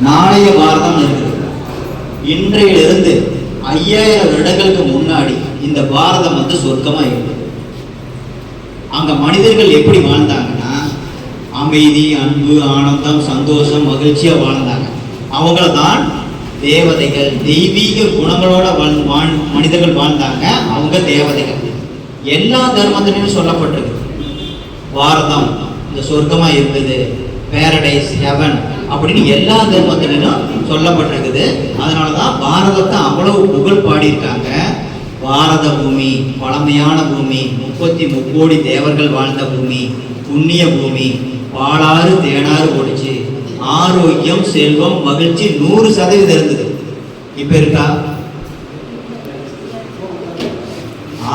நாளைய பாரதம் இருக்குது. இன்றையிலிருந்து 5000 வருடங்களுக்கு முன்னாடி இந்த பாரதம் வந்து சொர்க்கமா இருந்தது. அங்க மனிதர்கள் எப்படி வாழ்ந்தாங்கன்னா அமைதி, அன்பு, ஆனந்தம், சந்தோஷம், மகிழ்ச்சியா வாழ்ந்தாங்க. அவங்கள தான் தேவதைகள், தெய்வீக குணங்களோட மனிதர்கள் வாழ்ந்தாங்க. அவங்க தேவதைகள். எல்லா தர்மத்திலும் சொல்லப்பட்டிருக்கு பாரதம் இந்த சொர்க்கமா இருந்தது, பேரடைஸ், ஹெவன் அப்படின்னு எல்லா தர்மத்திலும் சொல்லப்பட்டிருக்குது. அதனாலதான் பாரதத்தை அவ்வளவு புகழ் பாடியிருக்காங்க. பாரத பூமி பழமையான பூமி, 33 கோடி தேவர்கள் வாழ்ந்த பூமி, புண்ணிய பூமி, பாலாறு தேனாறு ஓடிச்சு, ஆரோக்கியம், செல்வம், மகிழ்ச்சி 100% இருந்தது. இப்ப இருக்கா?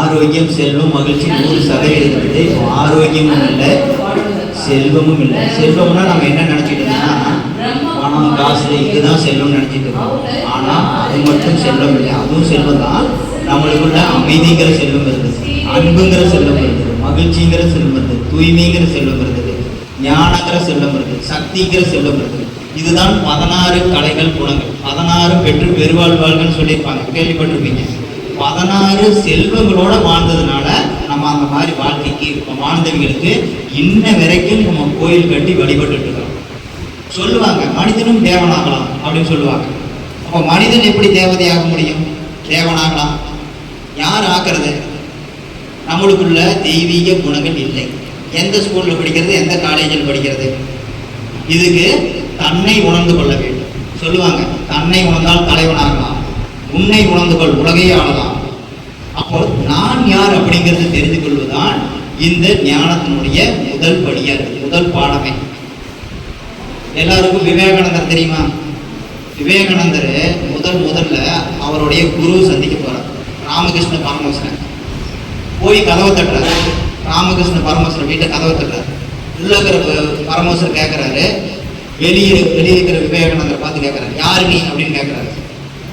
ஆரோக்கியம், செல்வம், மகிழ்ச்சி 100% இருந்தது. ஆரோக்கியமும் இல்லை, செல்வமும் இல்லை. செல்வம்னா நம்ம என்ன நினைச்சிட்டு இருக்கோம்னா பணம், காசு, இதுதான் செல்வம் நினைச்சிட்டு இருக்கோம். ஆனா அது மட்டும் செல்வம் இல்லை. அதுவும் செல்வம் தான். நம்மளுக்குள்ள அமைதிங்கிற செல்வம் இருந்தது, அன்புங்கிற செல்வம் இருந்தது, மகிழ்ச்சிங்கிற செல்வம் இருந்தது, தூய்மைங்கிற செல்வம் இருந்தது, ஞானங்கிற செல்வம் இருந்தது, சக்திங்கிற செல்வம் இருந்தது. இதுதான் 16 கலைகள், குணங்கள். 16 பெற்று பெருவாழ்வாள்கள் சொல்லியிருப்பாங்க, கேள்விப்பட்டிருப்பீங்க. 16 செல்வங்களோட வாழ்ந்ததுனால நம்ம அந்த மாதிரி வாழ்க்கைக்கு வாழ்ந்தவங்களுக்கு இன்ன வரைக்கும் நம்ம கோயில் கட்டி வழிபட்டு இருக்கோம். சொல்லுவாங்க மனிதனும் தேவனாகலாம் அப்படின்னு சொல்லுவாங்க. அப்போ மனிதன் எப்படி தேவதையாக முடியும்? தேவனாகலாம். யார் ஆக்குறது? நம்மளுக்குள்ள தெய்வீக குணங்கள் இல்லை. எந்த ஸ்கூல்ல படிக்கிறது, எந்த காலேஜில் படிக்கிறது? இதுக்கு தன்னை உணர்ந்து கொள்ள வேண்டும். சொல்லுவாங்க தன்னை உணர்ந்தால் தலைவனாகலாம், உன்னை உணர்ந்து கொள் உலகையே ஆளலாம். அப்போ நான் யார் அப்படிங்கிறது தெரிந்து கொள்வதுதான் இந்த ஞானத்தினுடைய முதல் படியா இருக்கு, முதல் பாடமே. எல்லாருக்கும் விவேகானந்தர் தெரியுமா? விவேகானந்தர் முதல்ல அவருடைய குரு சந்திக்க போறார், ராமகிருஷ்ண பரமஹம்சர். போய் கதவை தட்டுறாரு. ராமகிருஷ்ண பரமஹம்சர் வீட்டை கதவை தட்டுறாரு. உள்ள இருக்கிற பரமஹம்சர் கேட்கிறாரு, வெளியே இருக்கிற விவேகானந்தர் பார்த்து கேட்கிறாரு, யாரு நீ அப்படின்னு கேட்கிறாரு.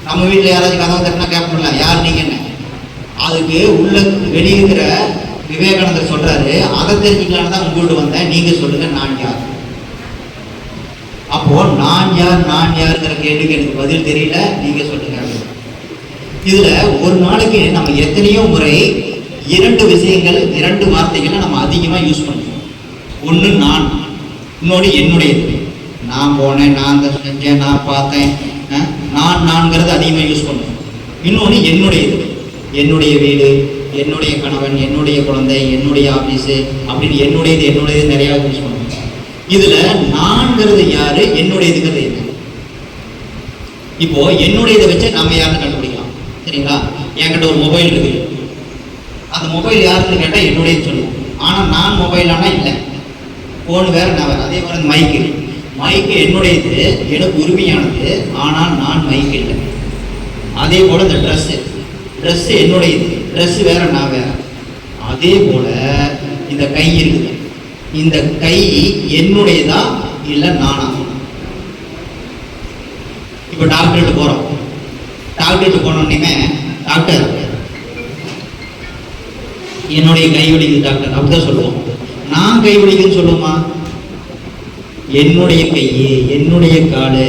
நம்ம வீட்டில் யாராச்சும் கதவை தட்டினா கேட்போம்ல, யார் நீங்க என்ன? அதுக்கு உள்ள வெளியிருக்கிற விவேகானந்தர் சொல்றாரு, அதை தெரிஞ்சுக்கலான்னு தான் உங்கள்கிட்ட வந்தேன், நீங்க சொல்லுங்க நான் யார். அப்போ நான் யாருங்கிற கேள்விக்கு எனக்கு பதில் தெரியல, நீங்க சொல்லுங்க. இதுல ஒரு நாளைக்கு நம்ம எத்தனையோ முறை 2 விஷயங்கள், 2 வார்த்தைகளை நம்ம அதிகமா யூஸ் பண்ணுவோம். ஒன்று நான், இன்னொன்று என்னுடையது. நான் போனேன், நான் செஞ்சேன், நான் பார்த்தேன், நான்கிறது அதிகமாக யூஸ் பண்ணுவோம். இன்னொன்று என்னுடையது. என்னுடைய வீடு, என்னுடைய கணவன், என்னுடைய குழந்தை, என்னுடைய ஆபீஸு அப்படின்னு என்னுடையது நிறையா யூஸ் பண்ணுவோம். இதுல நான்கிறது யாரு, என்னுடையதுங்கிறது என்ன? இப்போ என்னுடையதை வச்சு நம்ம யாருன்னு கண்டுபிடிக்கலாம். சரிங்களா? என்கிட்ட ஒரு மொபைல் இருக்கு, அந்த மொபைல் யாருன்னு கேட்டால் என்னுடையது சொல்லுவோம். ஆனால் நான் மொபைல் ஆனால் இல்லை, ஃபோன் வேறு, நான் வேறு. அதே மாதிரி மைக்கு என்னுடையது, எனக்கு உரிமையானது, ஆனால் நான் மைக் இல்லை. அதே போல் இந்த ட்ரெஸ்ஸு என்னுடையது, ட்ரெஸ்ஸு வேற, நான் வேற. அதே போல் இந்த கை இருக்குது, இந்த கை என்னுடையதா இல்லை நானா? இப்போ டாக்டர்கிட்ட போகிறோம். டாக்டர்கிட்ட போனோன்னே டாக்டர் என்னுடைய கை வலிக்குது டாக்டர் அப்படிதான் சொல்லுவோம். நான் கை வலிக்குதுன்னு சொல்லுவோமா? என்னுடைய கையே, என்னுடைய காலு,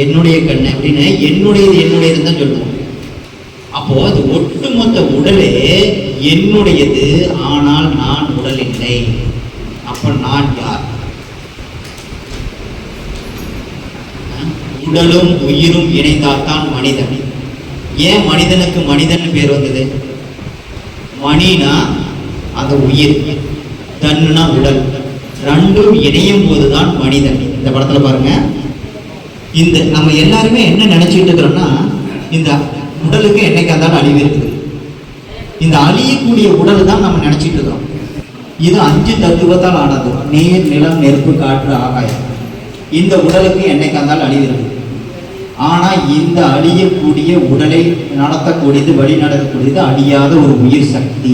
என்னுடைய கண்ணு அப்படின்னு என்னுடையது தான் சொல்லுவோம். அப்போ அது ஒட்டுமொத்த உடலே என்னுடையது, ஆனால் நான் உடல் இல்லை. அப்ப நான் யார்? உடலும் உயிரும் இணைந்தால்தான் மனிதன். ஏன் மனிதனுக்கு மனிதன் பேர் வந்தது? மணினா அந்த உயிர், தன்னுனா உடல், ரெண்டும் இணையும் போதுதான் மனிதன். இந்த படத்துல பாருங்க, இந்த நம்ம எல்லாருமே என்ன நினைச்சிட்டு இருக்கிறோம்னா, இந்த உடலுக்கு என்னைக்கு இருந்தாலும் அழிவு இருக்குது. இந்த அழியக்கூடிய உடல் தான் நம்ம நினைச்சிட்டு இருக்கிறோம். இது 5 தத்துவத்தால் ஆனது, நீர், நிலம், நெருப்பு, காற்று, ஆகாயம். இந்த உடலுக்கு என்னைக்கு இருந்தாலும் அழிவு இருக்குது. ஆனா இந்த அழியக்கூடிய உடலை நடத்தக்கூடியது, வழி நடத்தக்கூடியது அழியாத ஒரு உயிர் சக்தி.